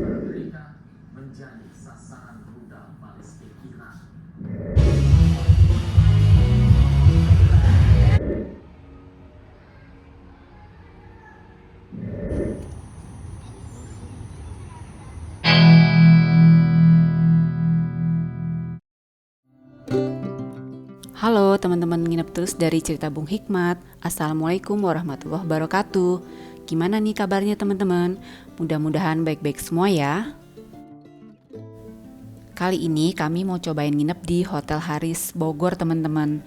Amerika menjadi sasaran rudal balistik Iran. Halo teman-teman nginep terus dari cerita Bung Hikmat. Assalamualaikum warahmatullahi wabarakatuh. Gimana nih kabarnya teman-teman? Mudah-mudahan baik-baik semua ya. Kali ini kami mau cobain nginep di Hotel Haris Bogor teman-teman.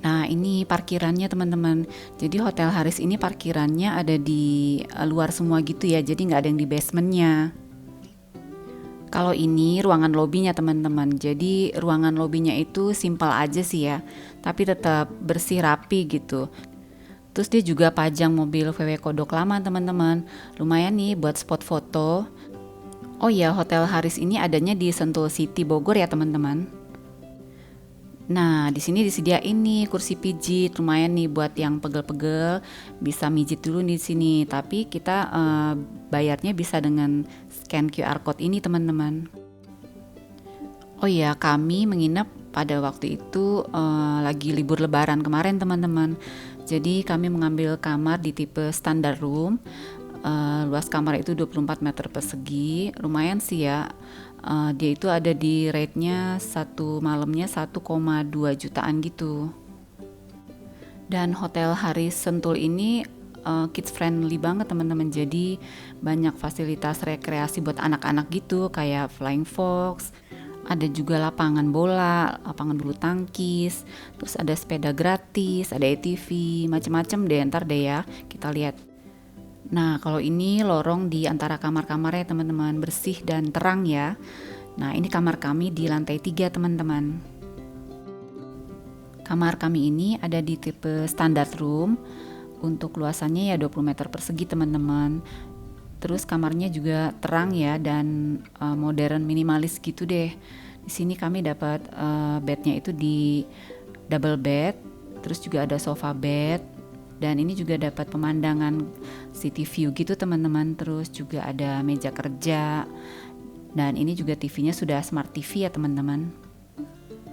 Nah ini parkirannya teman-teman. Jadi Hotel Haris ini parkirannya ada di luar semua gitu ya. Jadi nggak ada yang di basementnya. Kalau ini ruangan lobinya teman-teman. Jadi ruangan lobinya itu simpel aja sih ya, tapi tetap bersih rapi gitu. Terus dia juga pajang mobil VW Kodok lama teman-teman. Lumayan nih buat spot foto. Oh ya, Hotel Haris ini adanya di Sentul City Bogor ya teman-teman. Nah, di sini disediain nih kursi pijit, lumayan nih buat yang pegel-pegel, bisa mijit dulu di sini. Tapi kita bayarnya bisa dengan scan QR code ini teman-teman. Oh iya, kami menginap pada waktu itu lagi libur lebaran kemarin teman-teman. Jadi kami mengambil kamar di tipe standard room. Luas kamar itu 24 meter persegi, lumayan sih ya. Dia itu ada di rate-nya satu malamnya 1,2 jutaan gitu. Dan Hotel Haris Sentul ini kids friendly banget teman-teman. Jadi banyak fasilitas rekreasi buat anak-anak gitu, kayak flying fox, ada juga lapangan bola, lapangan bulu tangkis, terus ada sepeda gratis, ada ATV, macem-macem deh, ntar deh ya kita lihat. Nah kalau ini lorong di antara kamar-kamarnya teman-teman, bersih dan terang ya. Nah ini kamar kami di lantai 3 teman-teman. Kamar kami ini ada di tipe standard room. Untuk luasannya ya 20 meter persegi teman-teman. Terus kamarnya juga terang ya dan modern minimalis gitu deh. Di sini kami dapat bednya itu di double bed, terus juga ada sofa bed, dan ini juga dapat pemandangan city view gitu teman-teman. Terus juga ada meja kerja, dan ini juga TV-nya sudah smart TV ya teman-teman.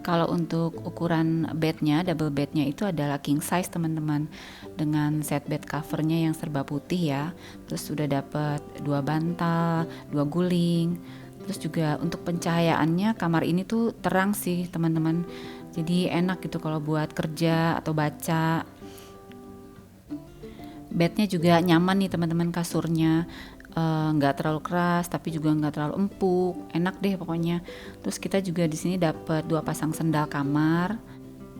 Kalau untuk ukuran bednya, double bednya itu adalah king size teman-teman, dengan set bed covernya yang serba putih ya. Terus sudah dapat 2 bantal, 2 guling. Terus juga untuk pencahayaannya kamar ini tuh terang sih teman-teman. Jadi enak gitu kalau buat kerja atau baca. Bednya juga nyaman nih teman-teman, kasurnya nggak terlalu keras tapi juga nggak terlalu empuk, enak deh pokoknya. Terus kita juga di sini dapat 2 pasang sendal kamar,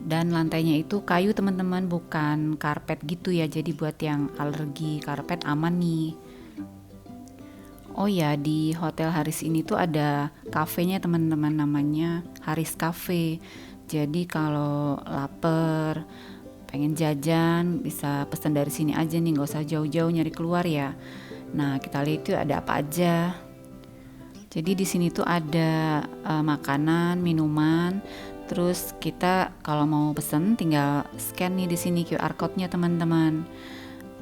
dan lantainya itu kayu teman-teman, bukan karpet gitu ya. Jadi buat yang alergi karpet aman nih. Oh ya, di Hotel Haris ini tuh ada kafenya teman-teman, namanya Haris Cafe. Jadi kalau lapar, pengen jajan, bisa pesan dari sini aja nih, nggak usah jauh-jauh nyari keluar ya. Nah, kita lihat itu ada apa aja. Jadi di sini tuh ada makanan, minuman. Terus kita kalau mau pesen tinggal scan nih di sini QR code-nya teman-teman.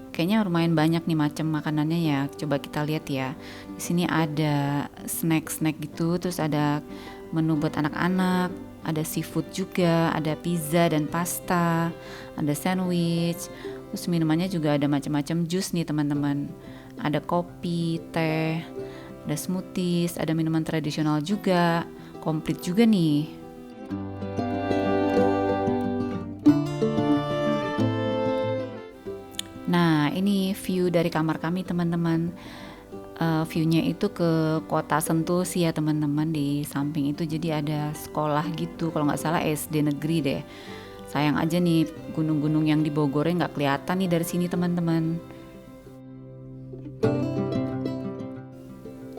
Kayaknya lumayan banyak nih macam makanannya ya. Coba kita lihat ya. Di sini ada snack-snack gitu, terus ada menu buat anak-anak, ada seafood juga, ada pizza dan pasta, ada sandwich. Terus minumannya juga ada macam-macam jus nih teman-teman. Ada kopi, teh, ada smoothies, ada minuman tradisional juga. Komplit juga nih. Nah, ini view dari kamar kami teman-teman. View-nya itu ke kota Sentul sih ya teman-teman. Di samping itu jadi ada sekolah gitu, kalau nggak salah SD negeri deh. Sayang aja nih gunung-gunung yang di Bogornya nggak kelihatan nih dari sini teman-teman.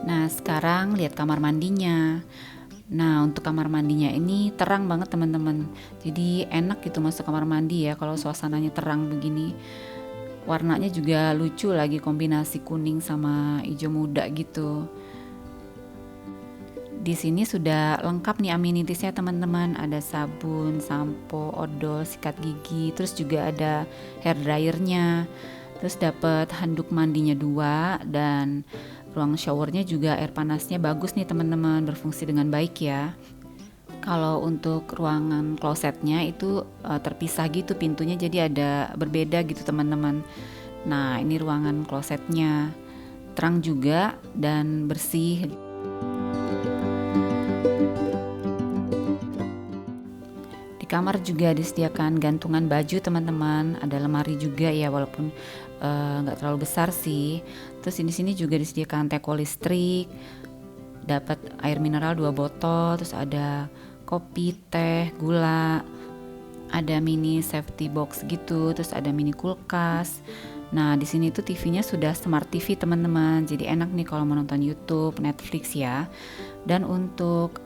Nah sekarang lihat kamar mandinya. Nah untuk kamar mandinya ini terang banget teman-teman. Jadi enak gitu masuk kamar mandi ya kalau suasananya terang begini. Warnanya juga lucu lagi, kombinasi kuning sama hijau muda gitu. Di sini sudah lengkap nih amenitiesnya teman-teman. Ada sabun, sampo, odol, sikat gigi, terus juga ada hair dryernya. Terus dapat handuk mandinya 2 dan ruang showernya juga air panasnya bagus nih teman-teman, berfungsi dengan baik ya. Kalau untuk ruangan klosetnya itu terpisah gitu pintunya, jadi ada berbeda gitu teman-teman. Nah ini ruangan klosetnya, terang juga dan bersih. Di kamar juga disediakan gantungan baju teman-teman, ada lemari juga ya walaupun nggak terlalu besar sih. Terus di sini juga disediakan teko listrik, dapat air mineral 2 botol, terus ada kopi, teh, gula, ada mini safety box gitu, terus ada mini kulkas. Nah di sini tuh TV-nya sudah smart TV teman-teman, jadi enak nih kalau menonton YouTube, Netflix ya. Dan untuk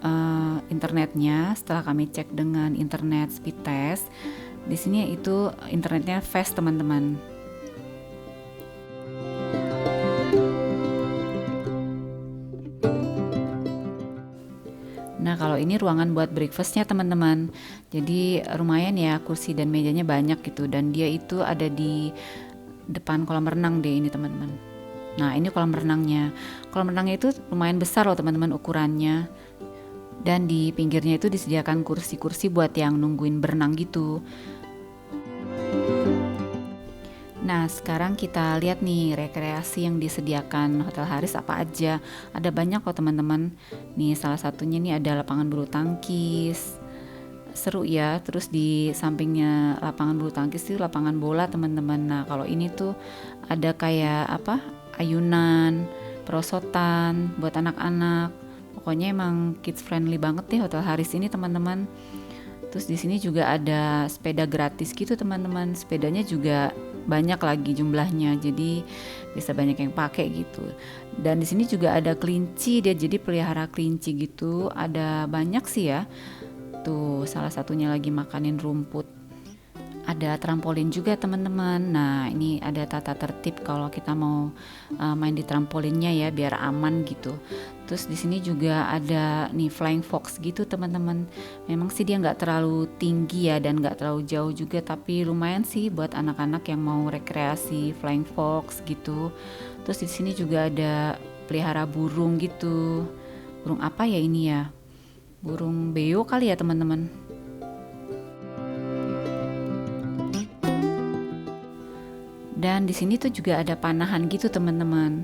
internetnya, setelah kami cek dengan internet speed test, di sini itu internetnya fast teman-teman. Nah kalau ini ruangan buat breakfastnya teman-teman, jadi lumayan ya, kursi dan mejanya banyak gitu, dan dia itu ada di depan kolam renang deh ini teman-teman. Nah ini kolam renangnya itu lumayan besar loh teman-teman ukurannya, dan di pinggirnya itu disediakan kursi-kursi buat yang nungguin berenang gitu. Nah sekarang kita lihat nih rekreasi yang disediakan Hotel Haris apa aja. Ada banyak kok teman-teman. Nih salah satunya nih ada lapangan bulu tangkis, seru ya. Terus di sampingnya lapangan bulu tangkis itu lapangan bola teman-teman. Nah kalau ini tuh ada kayak ayunan, perosotan buat anak-anak. Pokoknya emang kids friendly banget nih Hotel Haris ini teman-teman. Terus di sini juga ada sepeda gratis gitu teman-teman. Sepedanya juga banyak lagi jumlahnya, jadi bisa banyak yang pakai gitu. Dan di sini juga ada kelinci, dia jadi pelihara kelinci gitu. Ada banyak sih ya. Tuh salah satunya lagi makanin rumput. Ada trampolin juga teman-teman. Nah ini ada tata tertib kalau kita mau main di trampolinnya ya, biar aman gitu. Terus di sini juga ada nih flying fox gitu teman-teman. Memang sih dia nggak terlalu tinggi ya dan nggak terlalu jauh juga, tapi lumayan sih buat anak-anak yang mau rekreasi flying fox gitu. Terus di sini juga ada pelihara burung gitu. Burung apa ya ini ya? Burung beo kali ya teman-teman. Dan di sini tuh juga ada panahan gitu teman-teman.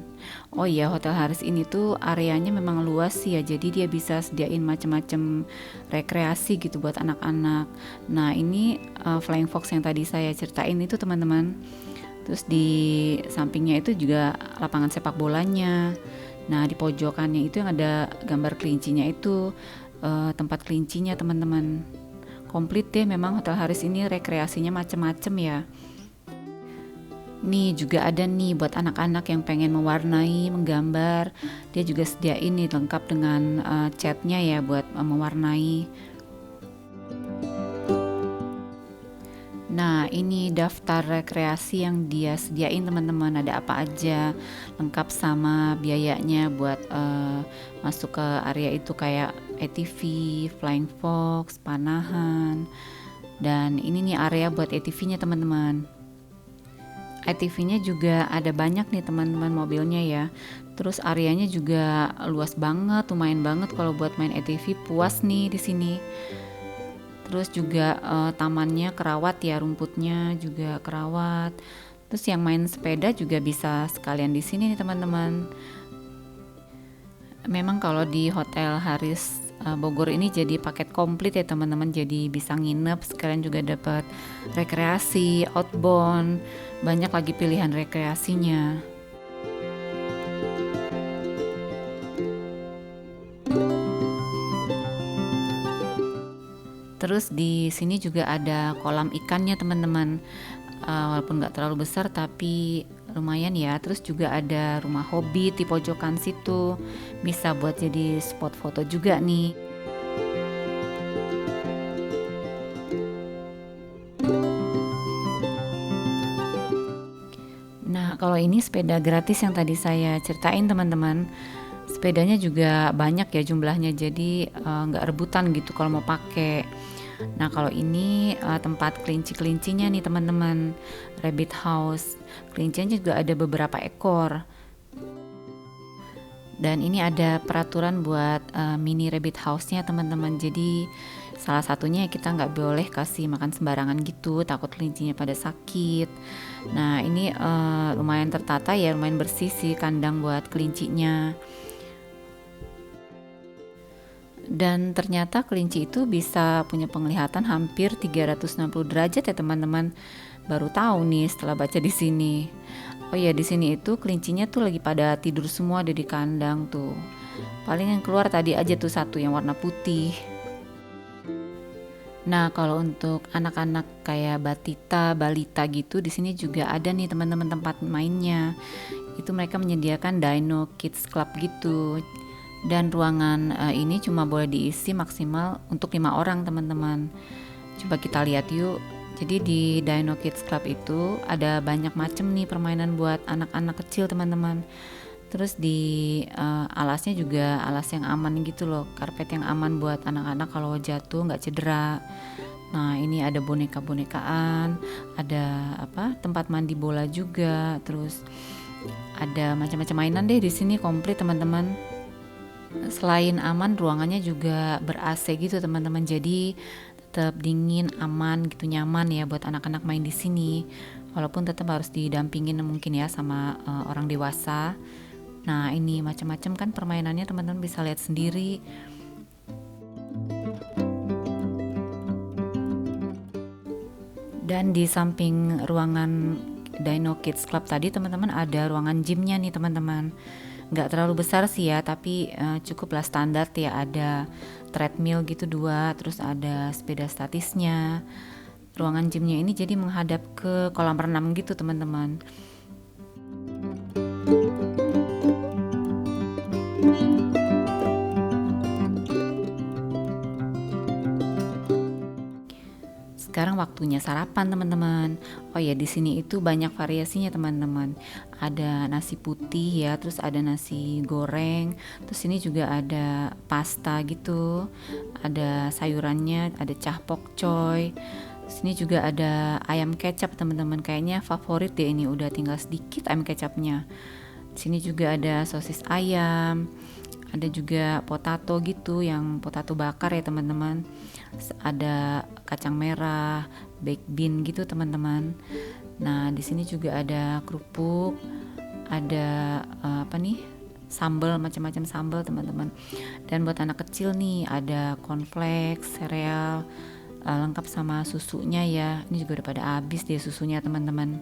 Oh iya, Hotel Haris ini tuh areanya memang luas sih ya, jadi dia bisa sediain macam-macam rekreasi gitu buat anak-anak. Nah ini flying fox yang tadi saya ceritain itu teman-teman. Terus di sampingnya itu juga lapangan sepak bolanya. Nah di pojokannya itu yang ada gambar kelincinya itu tempat kelincinya teman-teman. Komplit deh memang Hotel Haris ini rekreasinya macam-macam ya. Nih juga ada nih buat anak-anak yang pengen mewarnai, menggambar. Dia juga sediain nih lengkap dengan catnya ya buat mewarnai. Nah ini daftar rekreasi yang dia sediain teman-teman, ada apa aja, lengkap sama biayanya buat masuk ke area itu kayak ATV, flying fox, panahan. Dan ini nih area buat ATV-nya teman-teman. ATV-nya juga ada banyak nih teman-teman mobilnya ya. Terus areanya juga luas banget, lumayan banget kalau buat main ATV, puas nih di sini. Terus juga tamannya kerawat ya, rumputnya juga kerawat. Terus yang main sepeda juga bisa sekalian di sini nih teman-teman. Memang kalau di Hotel Haris Bogor ini jadi paket komplit ya teman-teman, jadi bisa nginep sekalian juga dapat rekreasi, outbound, banyak lagi pilihan rekreasinya. Terus di sini juga ada kolam ikannya teman-teman, walaupun nggak terlalu besar tapi lumayan ya. Terus juga ada rumah hobi di pojokan situ, bisa buat jadi spot foto juga nih. Nah kalau ini sepeda gratis yang tadi saya ceritain teman-teman, sepedanya juga banyak ya jumlahnya, jadi nggak rebutan gitu kalau mau pakai. Nah kalau ini tempat kelinci-kelincinya nih teman-teman, rabbit house. Kelincinya juga ada beberapa ekor. Dan ini ada peraturan buat mini rabbit house-nya teman-teman. Jadi salah satunya kita nggak boleh kasih makan sembarangan gitu, takut kelincinya pada sakit. Nah ini lumayan tertata ya, lumayan bersih sih kandang buat kelincinya. Dan ternyata kelinci itu bisa punya penglihatan hampir 360 derajat ya teman-teman. Baru tahu nih setelah baca di sini. Oh ya, di sini itu kelincinya tuh lagi pada tidur semua ada di kandang tuh. Paling yang keluar tadi aja tuh satu yang warna putih. Nah, kalau untuk anak-anak kayak batita, balita gitu, di sini juga ada nih teman-teman tempat mainnya. Itu mereka menyediakan Dino Kids Club gitu. Dan ruangan ini cuma boleh diisi maksimal untuk 5 orang teman-teman. Coba kita lihat yuk. Jadi di Dino Kids Club itu ada banyak macam nih permainan buat anak-anak kecil teman-teman. Terus di alasnya juga alas yang aman gitu loh, karpet yang aman buat anak-anak kalau jatuh nggak cedera. Nah ini ada boneka-bonekaan, ada tempat mandi bola juga, terus ada macam-macam mainan deh di sini komplit teman-teman. Selain aman, ruangannya juga ber-AC gitu teman-teman, jadi tetap dingin, aman gitu, nyaman ya buat anak-anak main di sini. Walaupun tetap harus didampingin mungkin ya sama orang dewasa. Nah ini macam-macam kan permainannya teman-teman bisa lihat sendiri. Dan di samping ruangan Dino Kids Club tadi teman-teman ada ruangan gymnya nih teman-teman. Nggak terlalu besar sih ya, tapi cukuplah standar ya, ada treadmill gitu 2, terus ada sepeda statisnya. Ruangan gymnya ini jadi menghadap ke kolam renang gitu teman-teman. Sekarang waktunya sarapan teman-teman. Oh ya, di sini itu banyak variasinya teman-teman. Ada nasi putih ya, terus ada nasi goreng, terus ini juga ada pasta gitu. Ada sayurannya, ada cah pok choy. Sini juga ada ayam kecap teman-teman. Kayaknya favorit deh ini, udah tinggal sedikit ayam kecapnya. Sini juga ada sosis ayam. Ada juga potato gitu, yang potato bakar ya teman-teman. Ada kacang merah, baked bean gitu teman-teman. Nah di sini juga ada kerupuk, ada sambal, macam-macam sambal teman-teman. Dan buat anak kecil nih ada cornflakes, sereal, lengkap sama susunya ya. Ini juga udah pada habis deh susunya teman-teman.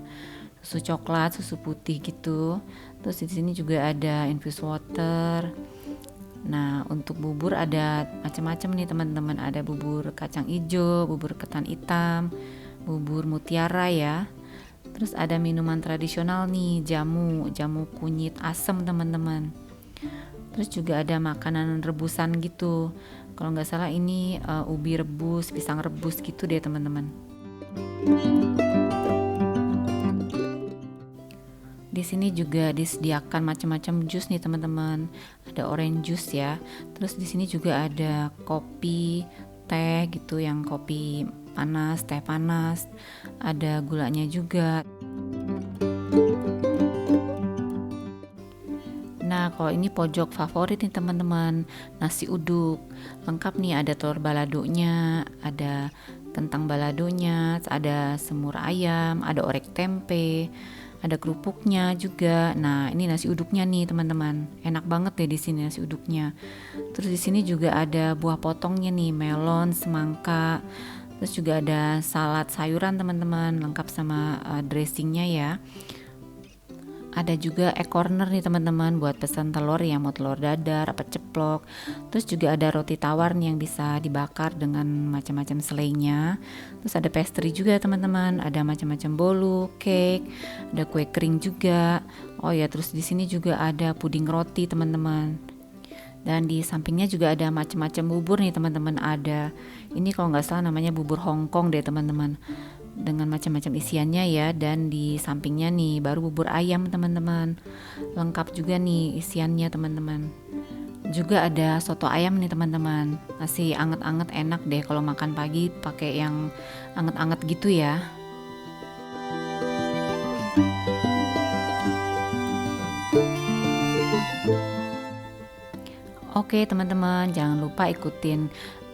Susu coklat, susu putih gitu. Terus di sini juga ada infused water. Nah untuk bubur ada macam-macam nih teman-teman. Ada bubur kacang hijau, bubur ketan hitam, bubur mutiara ya. Terus ada minuman tradisional nih, jamu kunyit asam teman-teman. Terus juga ada makanan rebusan gitu. Kalau nggak salah ini ubi rebus, pisang rebus gitu deh teman-teman. Di sini juga disediakan macam-macam jus nih teman-teman. Ada orange juice ya. Terus di sini juga ada kopi, teh gitu, yang kopi panas, teh panas. Ada gulanya juga. Nah, kalau ini pojok favorit nih teman-teman, nasi uduk. Lengkap nih, ada telur baladonya, ada kentang baladonya, ada semur ayam, ada orek tempe, ada kerupuknya juga. Nah, ini nasi uduknya nih teman-teman. Enak banget deh di sini nasi uduknya. Terus di sini juga ada buah potongnya nih, melon, semangka. Terus juga ada salad sayuran teman-teman, lengkap sama dressingnya ya. Ada juga egg corner nih teman-teman buat pesan telur yang mau telur dadar, apa ceplok. Terus juga ada roti tawar nih yang bisa dibakar dengan macam-macam selainya. Terus ada pastry juga teman-teman, ada macam-macam bolu, cake, ada kue kering juga. Oh ya, terus di sini juga ada puding roti teman-teman. Dan di sampingnya juga ada macam-macam bubur nih teman-teman. Ada ini kalau nggak salah namanya bubur Hongkong deh teman-teman, dengan macam-macam isiannya ya. Dan di sampingnya nih baru bubur ayam teman-teman, lengkap juga nih isiannya teman-teman. Juga ada soto ayam nih teman-teman. Masih anget-anget, enak deh kalau makan pagi pakai yang anget-anget gitu ya. Oke teman-teman, jangan lupa ikutin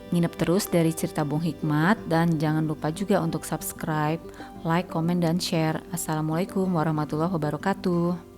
nginep terus dari cerita Bung Hikmat, dan jangan lupa juga untuk subscribe, like, komen, dan share. Assalamualaikum warahmatullahi wabarakatuh.